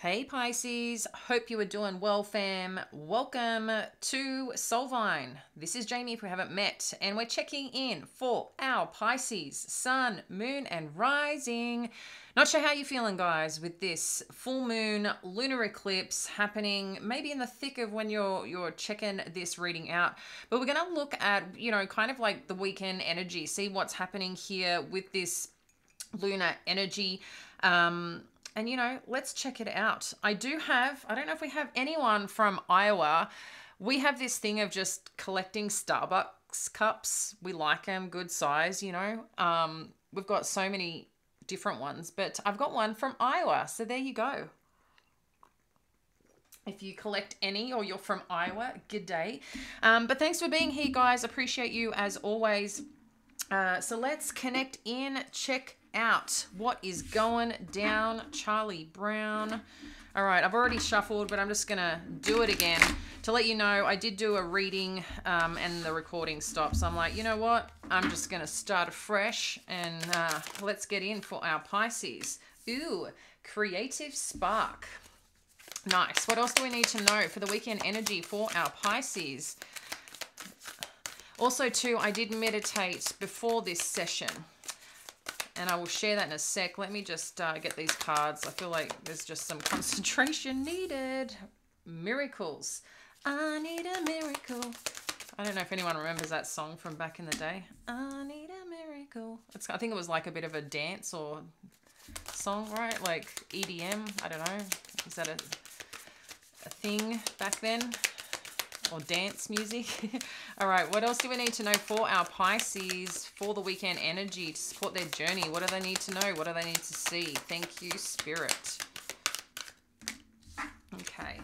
Hey Pisces, hope you are doing well, fam. Welcome to Soulvine. This is Jamie if we haven't met, and we're checking in for our Pisces, Sun, Moon, and Rising. Not sure how you're feeling, guys, with this full moon lunar eclipse happening maybe in the thick of when you're checking this reading out. But we're going to look at, kind of like the weekend energy, see what's happening here with this lunar energy. And let's check it out. I don't know if we have anyone from Iowa. We have this thing of just collecting Starbucks cups. We like them, good size, We've got so many different ones, but I've got one from Iowa. So there you go. If you collect any or you're from Iowa, good day. But thanks for being here, guys. Appreciate you as always. So let's connect in, check out what is going down. Charlie Brown. All right, I've already shuffled, but I'm just going to do it again to let you know I did do a reading and the recording stopped. So I'm like, you know what? I'm just going to start afresh and let's get in for our Pisces. Ooh, creative spark. Nice. What else do we need to know for the weekend energy for our Pisces? Also, too, I did meditate before this session, and I will share that in a sec. Let me just get these cards. I feel like there's just some concentration needed. Miracles. I need a miracle. I don't know if anyone remembers that song from back in the day. I need a miracle. I think it was like a bit of a dance or song, right? Like EDM. I don't know. Is that a thing back then? Or dance music. All right, what else do we need to know for our Pisces for the weekend energy to support their journey? What do they need to know? What do they need to see? Thank you, Spirit. Okay.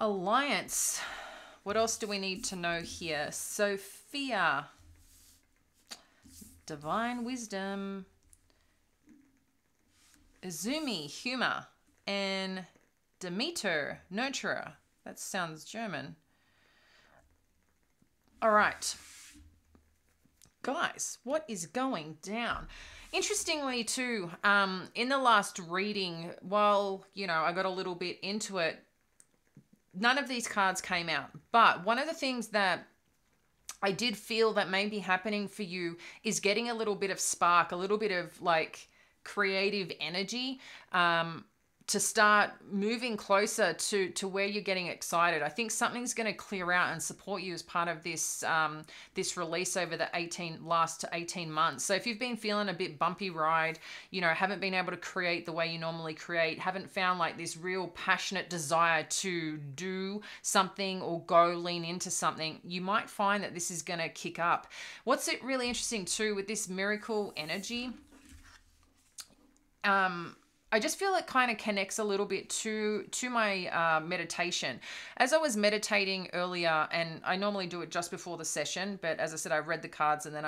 Alliance. What else do we need to know here? Sophia. Divine wisdom. Izumi, humor, and Demeter, nurturer. That sounds German. All right. Guys, what is going down? Interestingly, too, in the last reading, while, I got a little bit into it, none of these cards came out. But one of the things that I did feel that may be happening for you is getting a little bit of spark, a little bit of like creative energy to start moving closer to where you're getting excited. I think something's going to clear out and support you as part of this this release over the last 18 months. So if you've been feeling a bit bumpy ride, haven't been able to create the way you normally create, haven't found like this real passionate desire to do something or go lean into something, you might find that this is going to kick up. What's it really interesting too with this miracle energy, I just feel it kind of connects a little bit to my meditation. As I was meditating earlier, and I normally do it just before the session, but as I said, I read the cards and then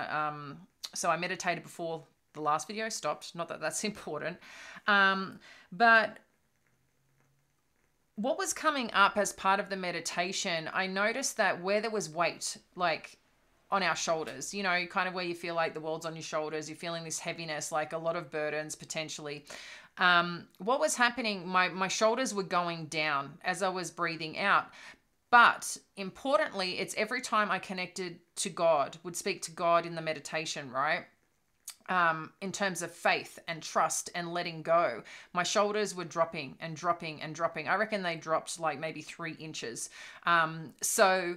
so I meditated before the last video stopped. Not that that's important. But what was coming up as part of the meditation, I noticed that where there was weight, like on our shoulders, kind of where you feel like the world's on your shoulders, you're feeling this heaviness, like a lot of burdens potentially. What was happening, my shoulders were going down as I was breathing out. But importantly, it's every time I connected to God, would speak to God in the meditation, right? In terms of faith and trust and letting go, my shoulders were dropping and dropping and dropping. I reckon they dropped like maybe 3 inches. So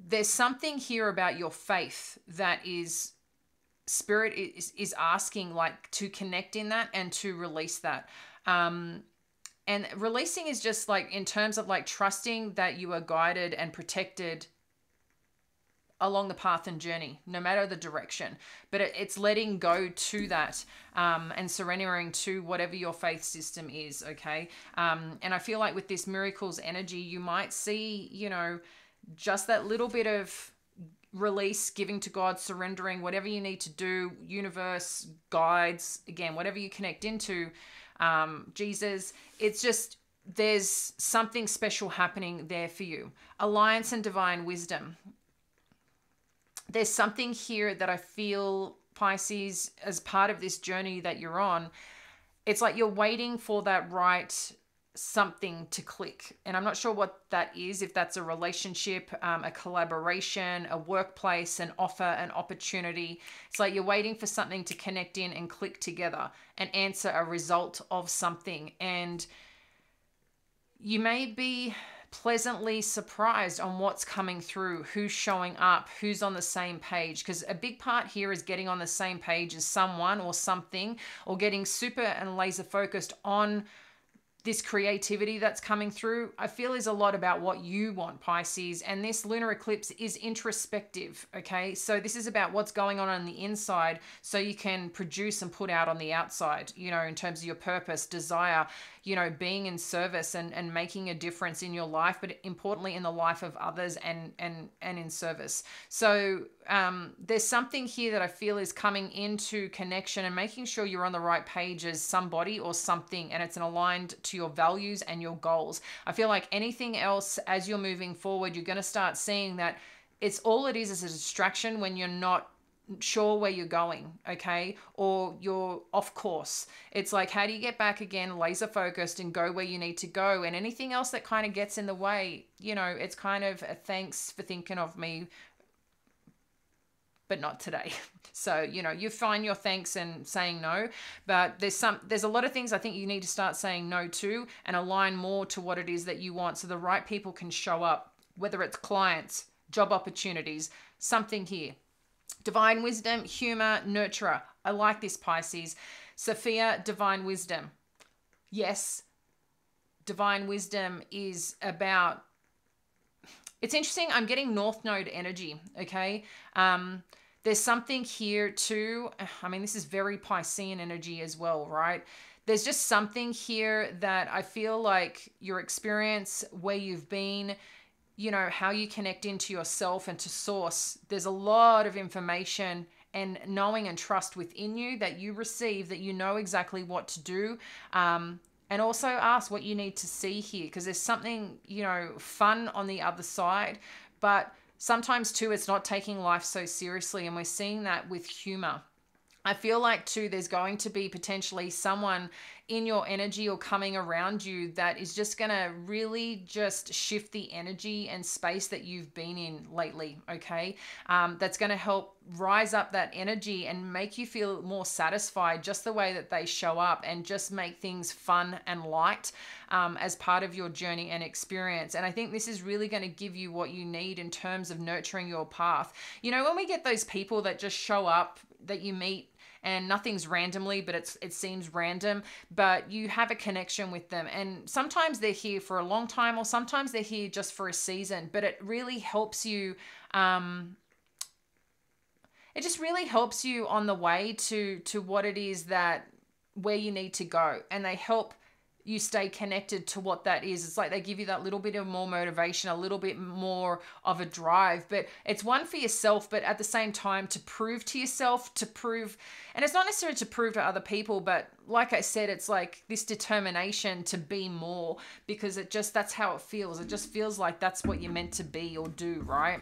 there's something here about your faith that is Spirit is asking like to connect in that and to release that. And releasing is just like in terms of like trusting that you are guided and protected along the path and journey, no matter the direction. But it's letting go to that and surrendering to whatever your faith system is, okay? And I feel like with this miracles energy, you might see, just that little bit of release, giving to God, surrendering, whatever you need to do, universe, guides, again, whatever you connect into, Jesus, it's just, there's something special happening there for you. Alliance and divine wisdom. there's something here that I feel, Pisces, as part of this journey that you're on. It's like you're waiting for that right something to click. And I'm not sure what that is, if that's a relationship, a collaboration, a workplace, an offer, an opportunity. It's like you're waiting for something to connect in and click together and answer a result of something. And you may be pleasantly surprised on what's coming through, who's showing up, who's on the same page. Because a big part here is getting on the same page as someone or something, or getting super and laser focused on this creativity that's coming through. I feel is a lot about what you want, Pisces. And this lunar eclipse is introspective, okay? So this is about what's going on the inside so you can produce and put out on the outside, you know, in terms of your purpose, desire, you know, being in service and making a difference in your life, but importantly in the life of others and in service. So there's something here that I feel is coming into connection and making sure you're on the right page as somebody or something, and it's aligned to your values and your goals. I feel like anything else as you're moving forward, you're going to start seeing that it's all it is a distraction when you're not sure where you're going, okay? Or you're off course. It's like, how do you get back again, laser focused and go where you need to go? And anything else that kind of gets in the way, you know, it's kind of a thanks for thinking of me, but not today. So, you know, you find your thanks and saying no, but there's a lot of things I think you need to start saying no to and align more to what it is that you want so the right people can show up, whether it's clients, job opportunities, something here. Divine wisdom, humor, nurturer. I like this, Pisces. Sophia, divine wisdom. Yes, divine wisdom is about, it's interesting. I'm getting North Node energy, okay? There's something here too. I mean, this is very Piscean energy as well, right? There's just something here that I feel like your experience, where you've been, you know, how you connect into yourself and to source. There's a lot of information and knowing and trust within you that you receive, that you know exactly what to do. And also ask what you need to see here, because there's something, you know, fun on the other side. But sometimes too, it's not taking life so seriously. And we're seeing that with humor. I feel like too, there's going to be potentially someone in your energy or coming around you that is just going to really just shift the energy and space that you've been in lately, okay? That's going to help rise up that energy and make you feel more satisfied just the way that they show up, and just make things fun and light as part of your journey and experience. And I think this is really going to give you what you need in terms of nurturing your path. You know, when we get those people that just show up, that you meet, and nothing's randomly, but it seems random, but you have a connection with them. And sometimes they're here for a long time, or sometimes they're here just for a season, but it really helps you. It just really helps you on the way to what it is that, where you need to go. And they help you stay connected to what that is. It's like they give you that little bit of more motivation, a little bit more of a drive, but it's one for yourself, but at the same time to prove to yourself, and it's not necessarily to prove to other people, but like I said, it's like this determination to be more, because that's how it feels. It just feels like that's what you're meant to be or do, right?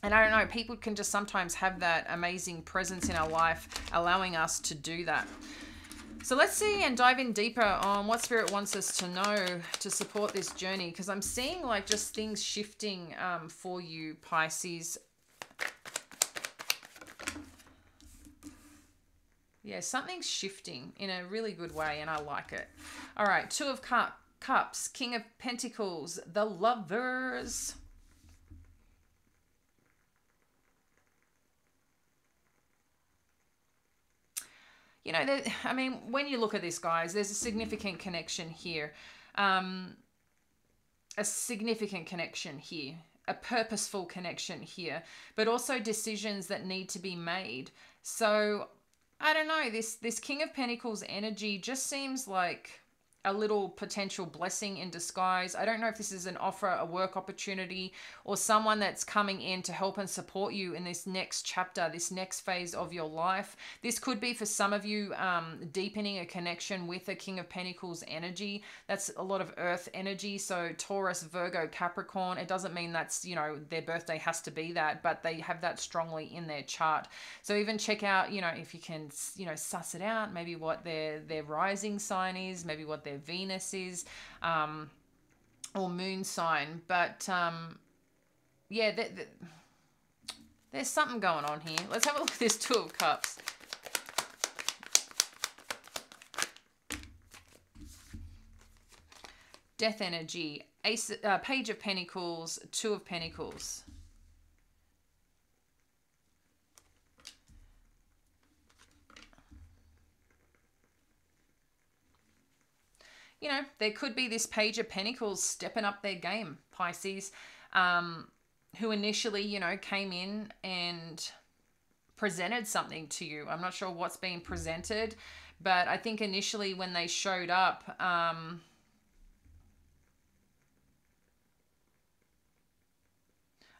And I don't know, people can just sometimes have that amazing presence in our life, allowing us to do that. So let's see and dive in deeper on what Spirit wants us to know to support this journey, because I'm seeing like just things shifting for you, Pisces. Yeah, something's shifting in a really good way, and I like it. All right, Two of Cups, King of Pentacles, the Lovers. You know, I mean, when you look at this, guys, there's a significant connection here. A significant connection here. A purposeful connection here. But also decisions that need to be made. So, I don't know. This King of Pentacles energy just seems like a little potential blessing in disguise. I don't know if this is an offer, a work opportunity, or someone that's coming in to help and support you in this next chapter, this next phase of your life. This could be for some of you deepening a connection with a King of Pentacles energy. That's a lot of earth energy. So Taurus, Virgo, Capricorn. It doesn't mean that's, you know, their birthday has to be that, but they have that strongly in their chart. So even check out, you know, if you can, you know, suss it out, maybe what their rising sign is, maybe what their Venus is, or moon sign. But yeah, there's something going on here. Let's have a look at this Two of Cups. Death energy, Page of Pentacles, Two of Pentacles. You know, there could be this Page of Pentacles stepping up their game, Pisces, who initially, you know, came in and presented something to you. I'm not sure what's being presented, but I think initially when they showed up, I'm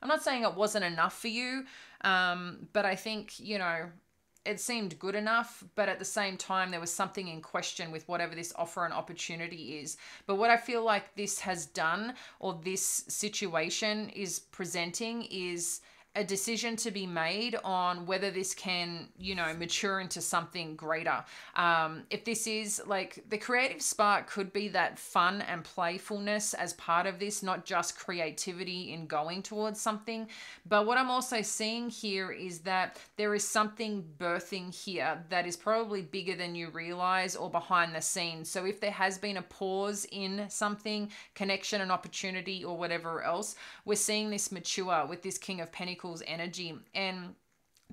not saying it wasn't enough for you, but I think, you know, it seemed good enough, but at the same time, there was something in question with whatever this offer and opportunity is. But what I feel like this has done, or this situation is presenting, is a decision to be made on whether this can, you know, mature into something greater. If this is like the creative spark, could be that fun and playfulness as part of this, not just creativity in going towards something. But what I'm also seeing here is that there is something birthing here that is probably bigger than you realize, or behind the scenes. So if there has been a pause in something, connection and opportunity or whatever else, we're seeing this mature with this King of Pentacles energy, and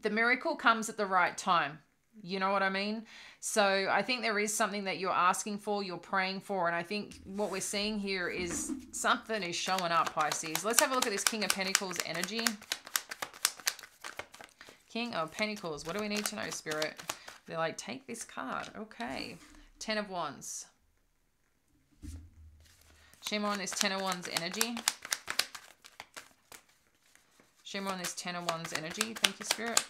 the miracle comes at the right time. You know what I mean? So I think there is something that you're asking for, you're praying for, and I think what we're seeing here is something is showing up, Pisces. Let's have a look at this King of Pentacles energy. King of Pentacles. What do we need to know, Spirit? They're like, take this card. Okay. Ten of Wands. Shimmer on this Ten of Wands energy. Shimmer on this Ten of Wands energy. Thank you, Spirit.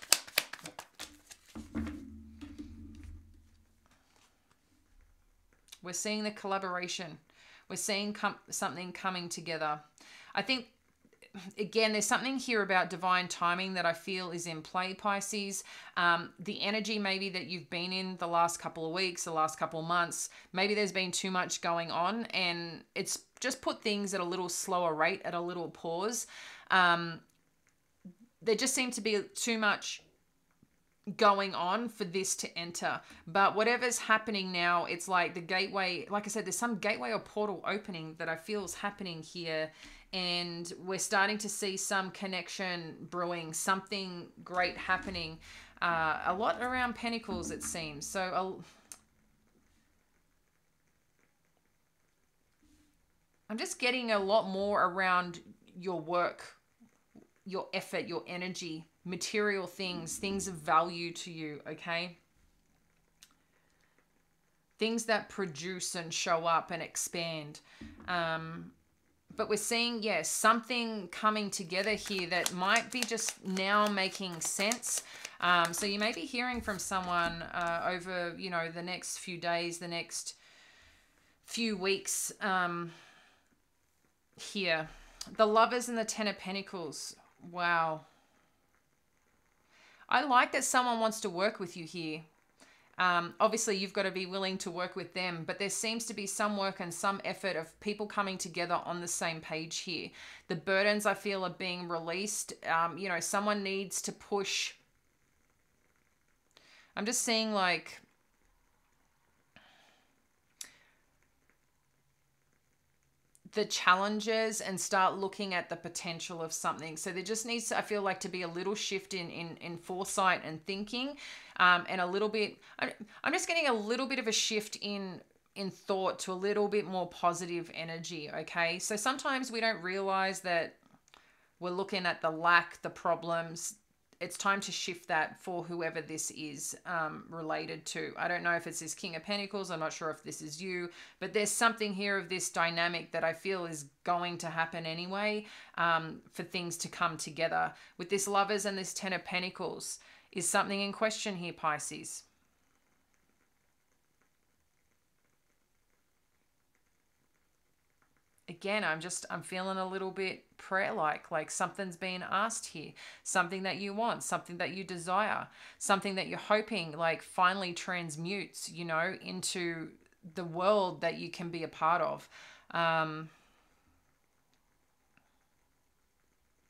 We're seeing the collaboration. We're seeing something coming together. I think, again, there's something here about divine timing that I feel is in play, Pisces. The energy maybe that you've been in the last couple of weeks, the last couple of months, maybe there's been too much going on, and it's just put things at a little slower rate, at a little pause. There just seemed to be too much going on for this to enter. But whatever's happening now, it's like the gateway, like I said, there's some gateway or portal opening that I feel is happening here. And we're starting to see some connection brewing, something great happening. A lot around Pentacles, it seems. So I'm just getting a lot more around your work, your effort, your energy, material things, things of value to you, okay? Things that produce and show up and expand. But we're seeing, yes, something coming together here that might be just now making sense. So you may be hearing from someone over, you know, the next few days, the next few weeks here. The Lovers and the Ten of Pentacles. Wow. I like that someone wants to work with you here. Obviously, you've got to be willing to work with them, but there seems to be some work and some effort of people coming together on the same page here. The burdens, I feel, are being released. You know, someone needs to push. I'm just seeing like the challenges and start looking at the potential of something. So there just needs to, I feel like, to be a little shift in foresight and thinking, and a little bit, I'm just getting a little bit of a shift in thought to a little bit more positive energy, okay? So sometimes we don't realize that we're looking at the lack, the problems, it's time to shift that for whoever this is related to. I don't know if it's this King of Pentacles. I'm not sure if this is you, but there's something here of this dynamic that I feel is going to happen anyway, for things to come together. With this Lovers and this Ten of Pentacles, is something in question here, Pisces? Again, I'm feeling a little bit prayer-like something's being asked here, something that you want, something that you desire, something that you're hoping like finally transmutes, you know, into the world that you can be a part of.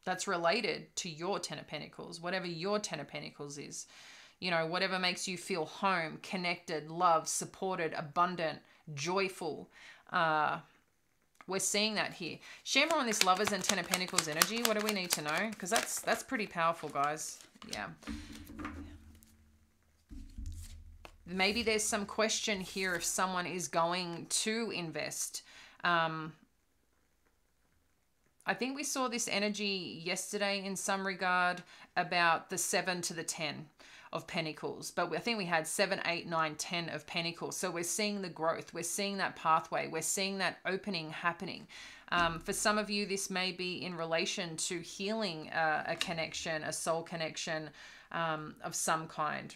That's related to your Ten of Pentacles, whatever your Ten of Pentacles is, you know, whatever makes you feel home, connected, loved, supported, abundant, joyful. We're seeing that here. Share more on this Lovers and Ten of Pentacles energy. What do we need to know? Because that's pretty powerful, guys. Yeah. Maybe there's some question here if someone is going to invest. I think we saw this energy yesterday in some regard about the 7 to the 10 of Pentacles, but I think we had 7, 8, 9, 10 of Pentacles. So we're seeing the growth, we're seeing that pathway, we're seeing that opening happening. For some of you, this may be in relation to healing a connection, a soul connection of some kind.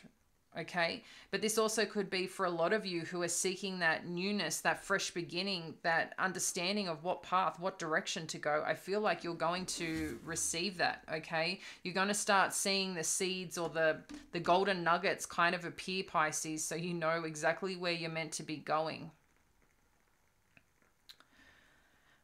Okay, but this also could be for a lot of you who are seeking that newness, that fresh beginning, that understanding of what path, what direction to go. I feel like you're going to receive that. Okay, you're going to start seeing the seeds or the golden nuggets kind of appear, Pisces, so you know exactly where you're meant to be going.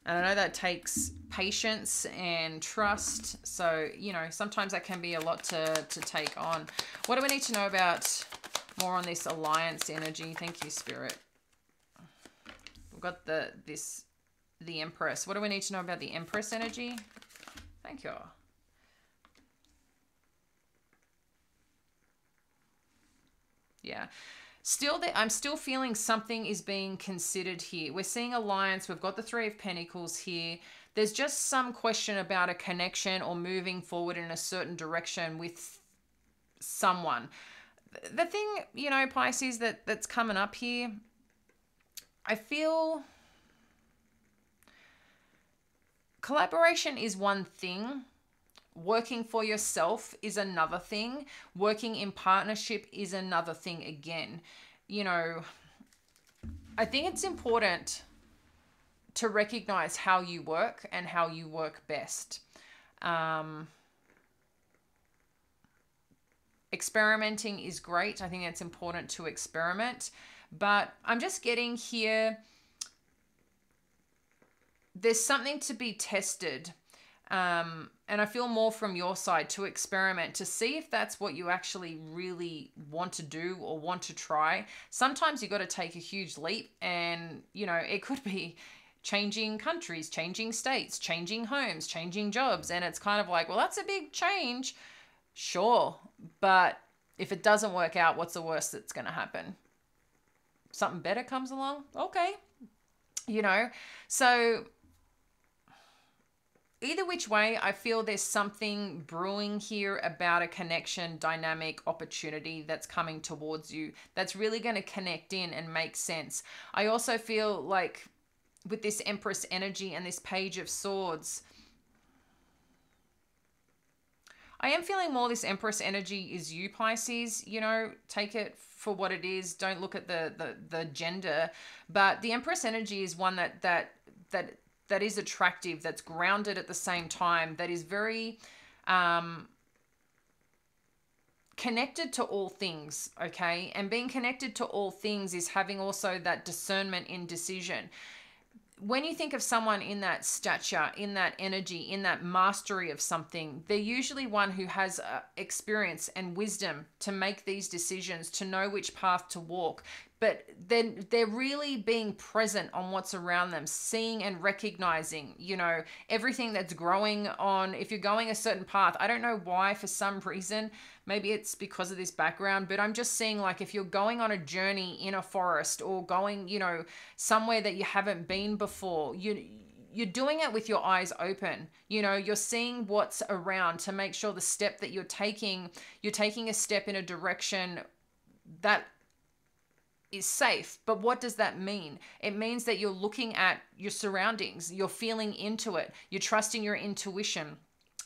And I know that takes patience and trust. So, you know, sometimes that can be a lot to take on. What do we need to know about more on this alliance energy? Thank you, Spirit. We've got the Empress. What do we need to know about the Empress energy? Thank you. Yeah. I'm still feeling something is being considered here. We're seeing alliance. We've got the Three of Pentacles here. There's just some question about a connection or moving forward in a certain direction with someone. The thing, you know, Pisces, that's coming up here, I feel collaboration is one thing. Working for yourself is another thing. Working in partnership is another thing again. You know, I think it's important to recognize how you work and how you work best. Experimenting is great. I think it's important to experiment. But I'm just getting here, there's something to be tested. And I feel more from your side to experiment, to see if that's what you actually really want to do or want to try. Sometimes you got to take a huge leap, and, you know, it could be changing countries, changing states, changing homes, changing jobs. And it's kind of like, well, that's a big change. Sure. But if it doesn't work out, what's the worst that's going to happen? Something better comes along. Okay. You know, so either which way, I feel there's something brewing here about a connection, dynamic, opportunity that's coming towards you that's really going to connect in and make sense. I also feel like with this Empress energy and this Page of Swords, I am feeling more this Empress energy is you, Pisces. You know, take it for what it is. Don't look at the gender. But the Empress energy is one that is attractive, that's grounded at the same time, that is very connected to all things, okay? And being connected to all things is having also that discernment in decision. When you think of someone in that stature, in that energy, in that mastery of something, they're usually one who has experience and wisdom to make these decisions, to know which path to walk. But then they're really being present on what's around them, seeing and recognizing, you know, everything that's growing on. If you're going a certain path, I don't know why, for some reason, maybe it's because of this background, but I'm just seeing, like, if you're going on a journey in a forest or going, you know, somewhere that you haven't been before, you're doing it with your eyes open. You know, you're seeing what's around to make sure the step that you're taking a step in a direction that is safe. But what does that mean? It means that you're looking at your surroundings, you're feeling into it, you're trusting your intuition,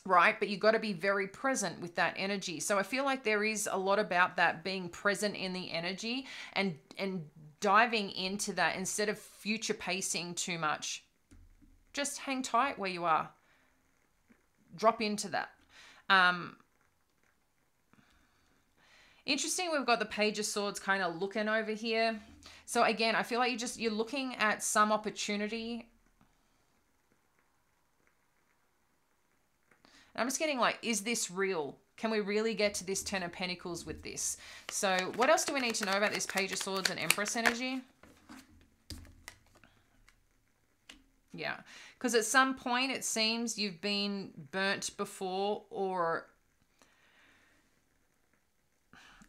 right? But you got to be very present with that energy. So I feel like there is a lot about that, being present in the energy and diving into that instead of future pacing too much. Just hang tight where you are. Drop into that. Interesting, we've got the Page of Swords kind of looking over here. So again, I feel like you're looking at some opportunity. And I'm just getting like, is this real? Can we really get to this Ten of Pentacles with this? So what else do we need to know about this Page of Swords and Empress energy? Yeah, because at some point it seems you've been burnt before,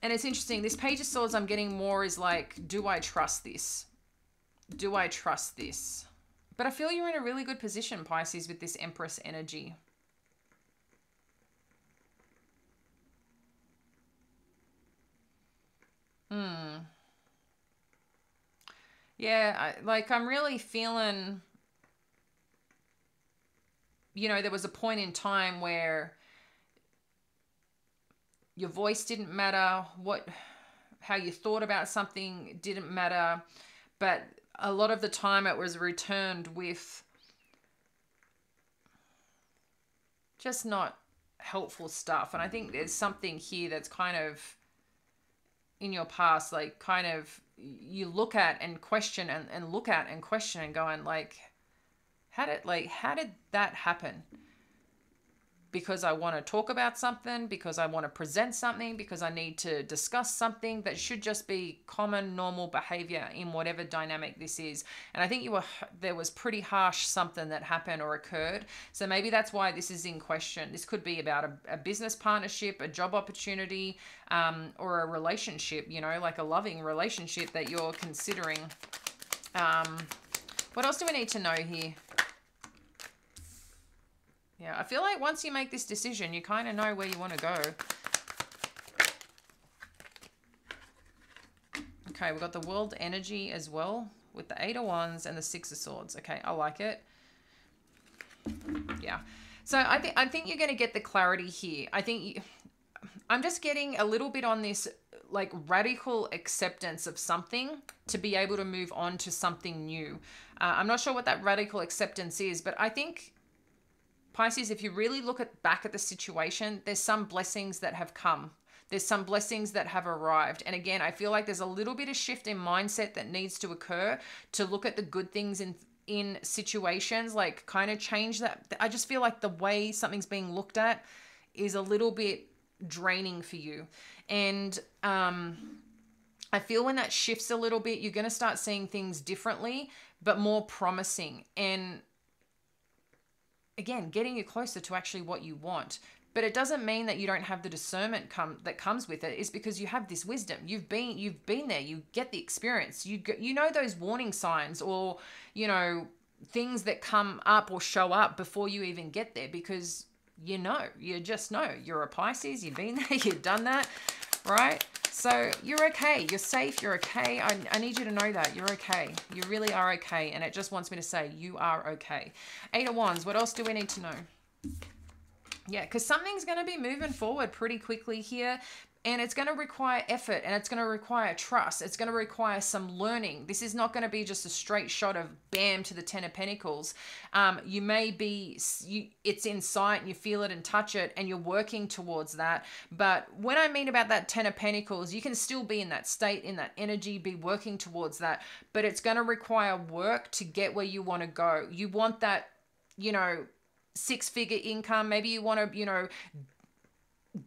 and it's interesting, this Page of Swords I'm getting more is like, do I trust this? Do I trust this? But I feel you're in a really good position, Pisces, with this Empress energy. Yeah, I'm really feeling, you know, there was a point in time where your voice didn't matter, how you thought about something didn't matter, but a lot of the time it was returned with just not helpful stuff. And I think there's something here that's kind of in your past, like kind of you look at and question and look at and question and going like, how did that happen? Because I want to talk about something, because I want to present something, because I need to discuss something that should just be common, normal behavior in whatever dynamic this is. And I think there was pretty harsh something that happened or occurred. So maybe that's why this is in question. This could be about a business partnership, a job opportunity, or a relationship, you know, like a loving relationship that you're considering. What else do we need to know here? Yeah, I feel like once you make this decision, you kind of know where you want to go. Okay, we've got the World energy as well with the 8 of Wands and the 6 of Swords. Okay, I like it. Yeah. So I think you're going to get the clarity here. I'm just getting a little bit on this like radical acceptance of something to be able to move on to something new. I'm not sure what that radical acceptance is, but I think Pisces, if you really look back at the situation, there's some blessings that have come. There's some blessings that have arrived. And again, I feel like there's a little bit of shift in mindset that needs to occur to look at the good things in situations, like kind of change that. I just feel like the way something's being looked at is a little bit draining for you. And I feel when that shifts a little bit, you're going to start seeing things differently, but more promising. And again, getting you closer to actually what you want. But it doesn't mean that you don't have the discernment that comes with it. It's because you have this wisdom. You've been there. You get the experience. You know those warning signs, or you know things that come up or show up before you even get there, because you just know. You're a Pisces. You've been there. You've done that, right? So you're okay. You're safe. You're okay. I need you to know that. You're okay. You really are okay. And it just wants me to say you are okay. 8 of Wands. What else do we need to know? Yeah, because something's going to be moving forward pretty quickly here. And it's going to require effort, and it's going to require trust. It's going to require some learning. This is not going to be just a straight shot of bam to the 10 of Pentacles. It's in sight and you feel it and touch it and you're working towards that. But when I mean about that 10 of Pentacles, you can still be in that state, in that energy, be working towards that. But it's going to require work to get where you want to go. You want that, 6-figure income. Maybe you want to,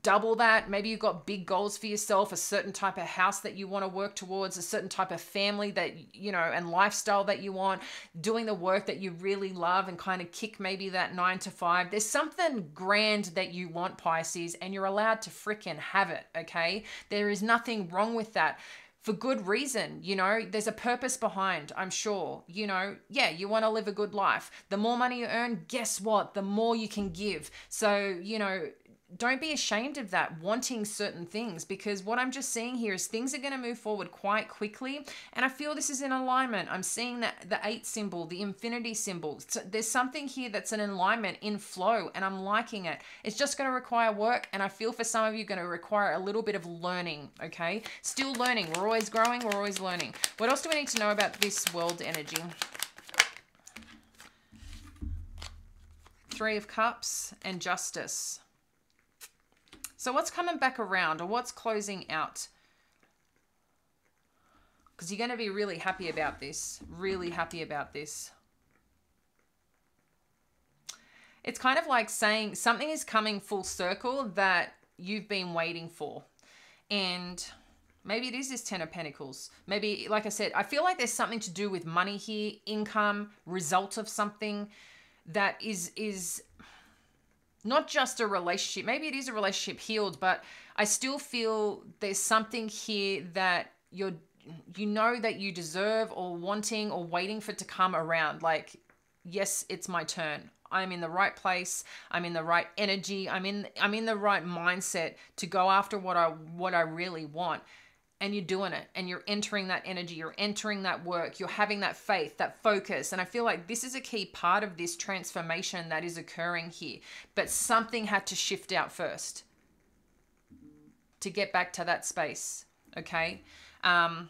double that. Maybe you've got big goals for yourself, a certain type of house that you want to work towards, a certain type of family that, and lifestyle that you want, doing the work that you really love and kind of kick maybe that 9 to 5. There's something grand that you want, Pisces, and you're allowed to freaking have it. Okay. There is nothing wrong with that. for good reason. You know, there's a purpose behind, I'm sure. You know, yeah, you want to live a good life. The more money you earn, guess what? The more you can give. So, you know, don't be ashamed of that, wanting certain things, because what I'm just seeing here is things are going to move forward quite quickly. And I feel this is in alignment. I'm seeing that the 8 symbol, the infinity symbol. So there's something here that's an alignment in flow, and I'm liking it. It's just going to require work. And I feel for some of you going to require a little bit of learning. Okay. Still learning. We're always growing. We're always learning. What else do we need to know about this world energy? 3 of Cups and Justice. So what's coming back around, or what's closing out? Because you're going to be really happy about this. Really happy about this. It's kind of like saying something is coming full circle that you've been waiting for. And maybe it is this 10 of Pentacles. Maybe, like I said, I feel like there's something to do with money here, income, result of something that is not just a relationship. Maybe it is a relationship healed, but I still feel there's something here that you know that you deserve, or wanting or waiting for it to come around. Like, yes, it's my turn. I'm in the right place. I'm in the right energy. I'm in the right mindset to go after what I really want. And you're doing it, and you're entering that energy, you're entering that work, you're having that faith, that focus. And I feel like this is a key part of this transformation that is occurring here. But something had to shift out first to get back to that space, okay? I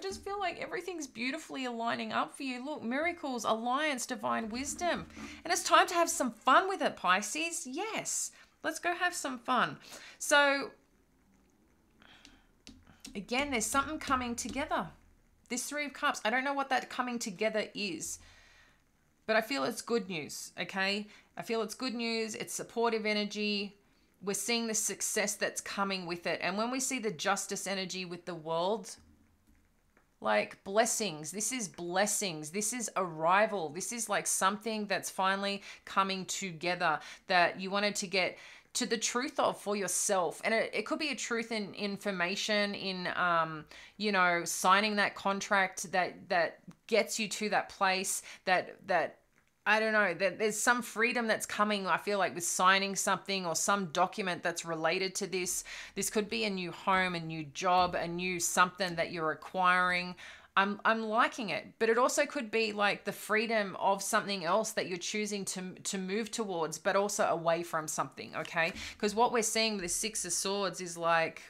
just feel like everything's beautifully aligning up for you. Look, miracles, alliance, divine wisdom. And it's time to have some fun with it, Pisces. Yes, let's go have some fun. So again, there's something coming together. This 3 of Cups, I don't know what that coming together is, but I feel it's good news, okay? I feel it's good news. It's supportive energy. We're seeing the success that's coming with it. And when we see the justice energy with the world, like blessings, this is blessings. This is arrival. This is like something that's finally coming together that you wanted to get to the truth of for yourself. And it could be a truth in information, in, you know, signing that contract that gets you to that place that I don't know, that there's some freedom that's coming, I feel like, with signing something or some document that's related to this. This could be a new home, a new job, a new something that you're acquiring. I'm liking it, but it also could be like the freedom of something else that you're choosing to move towards, but also away from something, okay? Because what we're seeing with the 6 of Swords is like,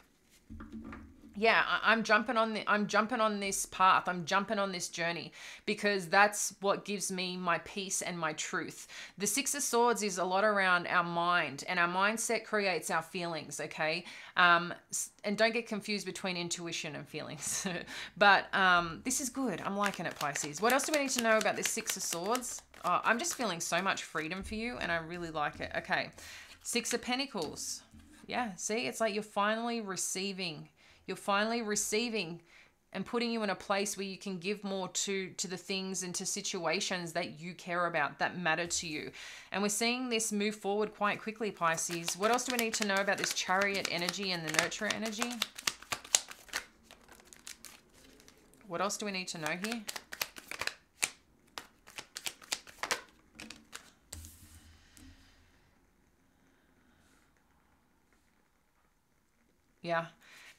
yeah, I'm jumping on this path. I'm jumping on this journey because that's what gives me my peace and my truth. The 6 of Swords is a lot around our mind, and our mindset creates our feelings, okay? And don't get confused between intuition and feelings. But this is good. I'm liking it, Pisces. What else do we need to know about this 6 of Swords? Oh, I'm just feeling so much freedom for you, and I really like it. Okay, 6 of Pentacles. Yeah, see, it's like you're finally receiving. You're finally receiving and putting you in a place where you can give more to the things and to situations that you care about, that matter to you. And we're seeing this move forward quite quickly, Pisces. What else do we need to know about this Chariot energy and the Nurturer energy? What else do we need to know here? Yeah.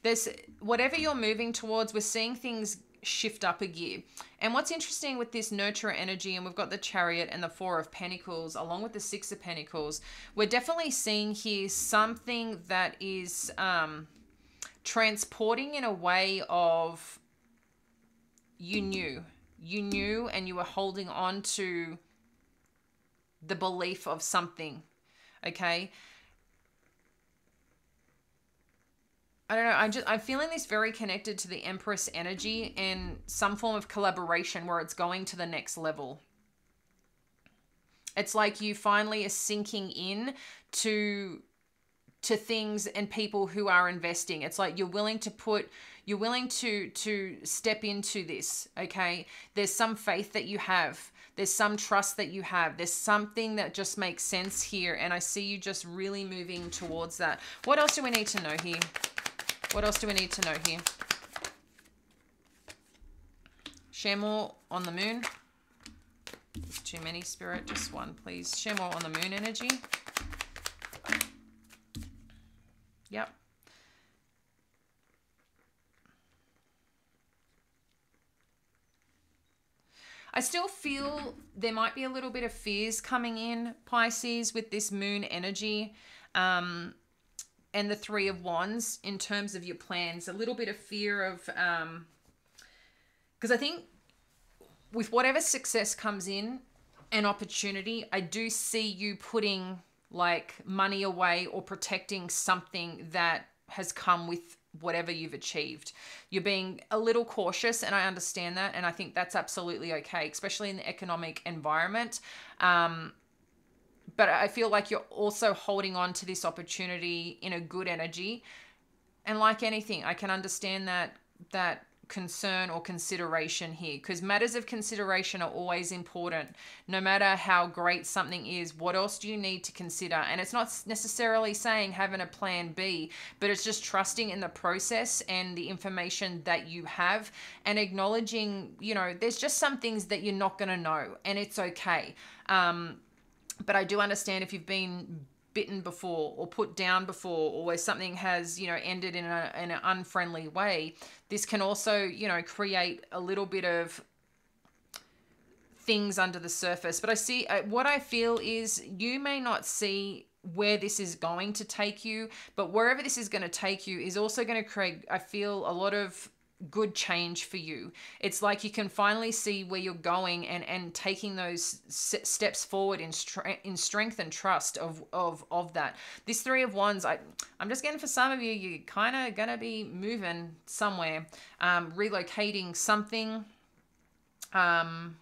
There's whatever you're moving towards, we're seeing things shift up a gear. And what's interesting with this Nurturer energy, and we've got the Chariot and the 4 of Pentacles along with the 6 of Pentacles, we're definitely seeing here something that is transporting in a way of you knew and you were holding on to the belief of something, okay? I don't know, I'm feeling this very connected to the Empress energy and some form of collaboration where it's going to the next level. It's like you finally are sinking in to things and people who are investing. It's like you're willing to step into this, okay? There's some faith that you have. There's some trust that you have. There's something that just makes sense here, and I see you just really moving towards that. What else do we need to know here? What else do we need to know here? Share more on the moon. There's too many, Spirit. Just one, please. Share more on the moon energy. Yep. I still feel there might be a little bit of fears coming in, Pisces, with this moon energy and the Three of Wands in terms of your plans. A little bit of fear of, because I think with whatever success comes in, an opportunity, I do see you putting like money away or protecting something that has come with whatever you've achieved. You're being a little cautious, and I understand that, and I think that's absolutely okay, especially in the economic environment. But I feel like you're also holding on to this opportunity in a good energy. And like anything, I can understand that concern or consideration here, because matters of consideration are always important. No matter how great something is, what else do you need to consider? And it's not necessarily saying having a plan B, but it's just trusting in the process and the information that you have, and acknowledging, you know, there's just some things that you're not going to know, and it's okay. But I do understand if you've been bitten before or put down before, or where something has, you know, ended in an unfriendly way, this can also, you know, create a little bit of things under the surface. But I see, what I feel is you may not see where this is going to take you, but wherever this is going to take you is also going to create, I feel, a lot of good change for you. It's like you can finally see where you're going, and taking those steps forward in strength and trust of that. This Three of Wands, I'm just getting, for some of you, you're kind of gonna be moving somewhere, relocating something, and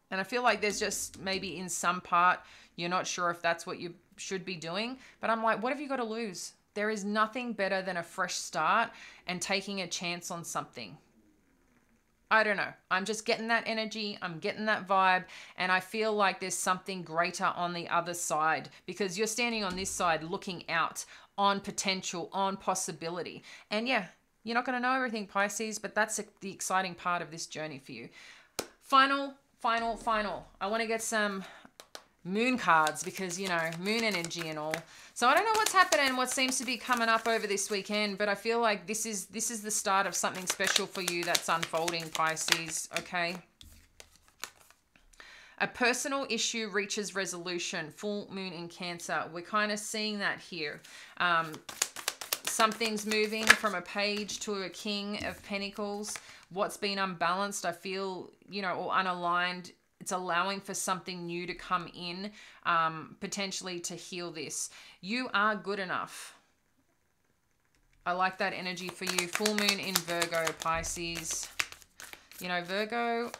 I feel like there's just maybe in some part you're not sure if that's what you should be doing, but I'm like, what have you got to lose? There is nothing better than a fresh start and taking a chance on something. I don't know. I'm just getting that energy. I'm getting that vibe. And I feel like there's something greater on the other side, because you're standing on this side looking out on potential, on possibility. And yeah, you're not going to know everything, Pisces, but that's the exciting part of this journey for you. Final. I want to get some moon cards, because, you know, moon energy and all. So I don't know what's happening, what seems to be coming up over this weekend, but I feel like this is the start of something special for you that's unfolding, Pisces, okay? A personal issue reaches resolution. Full moon in Cancer. We're kind of seeing that here. Something's moving from a Page to a King of Pentacles. What's been unbalanced, I feel, you know, or unaligned, it's allowing for something new to come in, potentially to heal this. You are good enough. I like that energy for you. Full moon in Virgo, Pisces. You know, Virgo,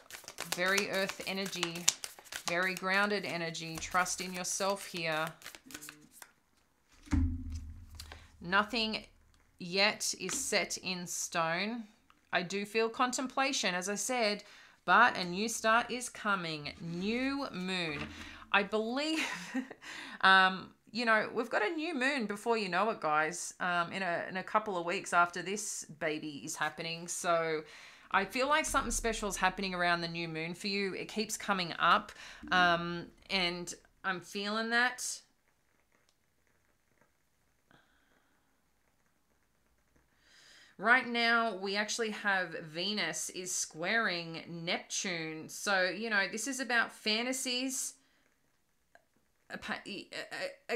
very earth energy, very grounded energy. Trust in yourself here. Nothing yet is set in stone. I do feel contemplation, as I said, but a new start is coming. New moon. I believe, you know, we've got a new moon before you know it, guys, in a couple of weeks after this baby is happening. So I feel like something special is happening around the new moon for you. It keeps coming up, and I'm feeling that. Right now, we actually have Venus is squaring Neptune. So, you know, this is about fantasies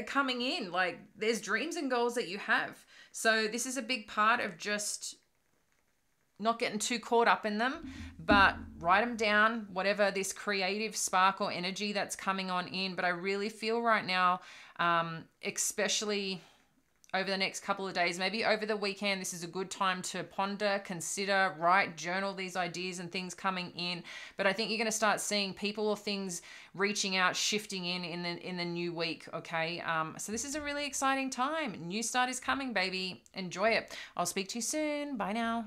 coming in. Like, there's dreams and goals that you have. So this is a big part of just not getting too caught up in them, but write them down, whatever this creative spark or energy that's coming on in. But I really feel right now, especially over the next couple of days, maybe over the weekend, this is a good time to ponder, consider, write, journal these ideas and things coming in. But I think you're going to start seeing people or things reaching out, shifting in the new week, okay? So this is a really exciting time. New start is coming, baby. Enjoy it. I'll speak to you soon. Bye now.